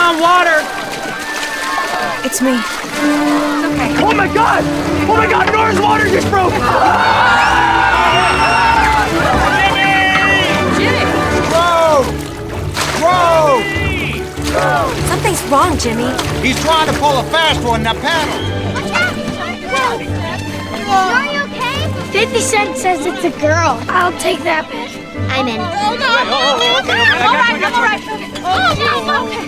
on water. It's me. Okay. Oh my God! Oh my God! Nora's water just broke! Jimmy! Whoa! Something's wrong, Jimmy. He's trying to pull a fast one, now paddle. Are you okay? 50 Cent says it's a girl. I'll take that bet. I'm in. Oh, okay. I'm all right.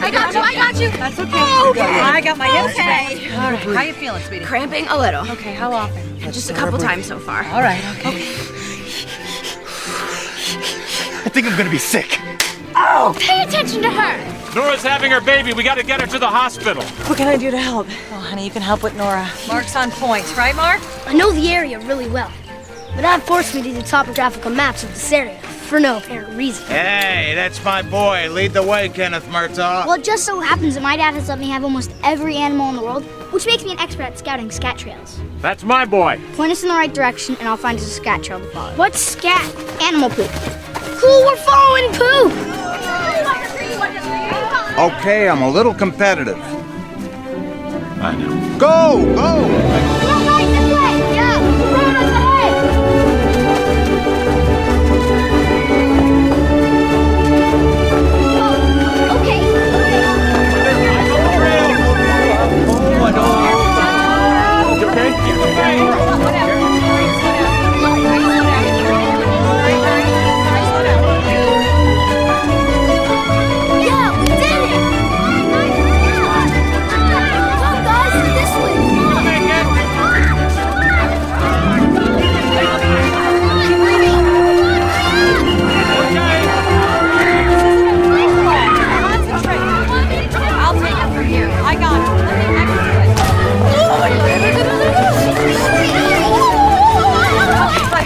I got you. That's okay. Okay. I got my hips Okay. back. All right. How you feeling, sweetie? Cramping a little. Okay, how often? Just a couple times so far. All right, okay. I think I'm gonna be sick. Pay attention to her. Nora's having her baby. We got to get her to the hospital. What can I do to help? Oh, honey, you can help with Nora. Mark's on point, right, Mark? I know the area really well, but Dad forced me to do topographical maps of this area for no apparent reason. Hey, that's my boy. Lead the way, Kenneth Murtaugh. Well, it just so happens that my dad has let me have almost every animal in the world, which makes me an expert at scouting scat trails. That's my boy. Point us in the right direction, and I'll find us a scat trail to follow. What's scat? Animal poop. Cool, we're following poop! Okay, I'm a little competitive. I know. Go! Go right this way! Yeah, the road up ahead! Okay. You okay? Yeah, we did it! Come, guys, this way! I'll take it from here. I got it. I can do it.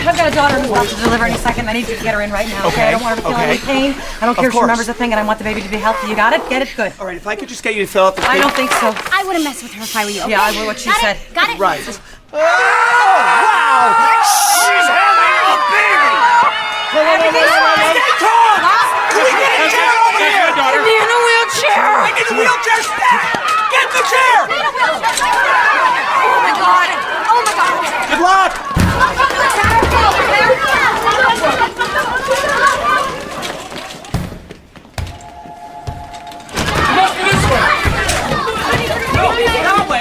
I've got a daughter who's about to deliver any second. I need you to get her in right now. Okay? I don't want her to feel any pain. I don't care if she remembers a thing, and I want the baby to be healthy. You got it? Get it? Good. All right, if I could just get you to fill out the I don't think so. I wouldn't mess with her if I were you. Yeah, I will what she said. Got it? Right. Oh, wow! She's having a baby! Stay calm! Can we get a chair over here? Get me in a wheelchair! I need a wheelchair stack! Get the chair! Oh my God! Oh my God! Good luck!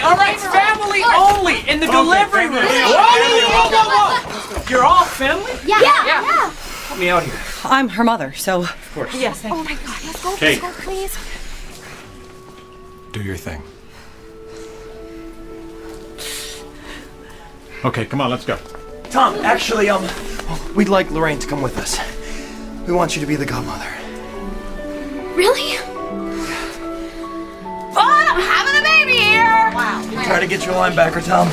All right, family only in the delivery room. Whoa! You're all family? Yeah. Help me out here. I'm her mother, so. Of course. Yes, thank you. Oh my God, let's go, Okay. please. Do your thing. Okay, come on, let's go. Tom, actually, we'd like Lorraine to come with us. We want you to be the godmother. Really? Fun! I'm having a baby here! Try to get your linebacker, Tom.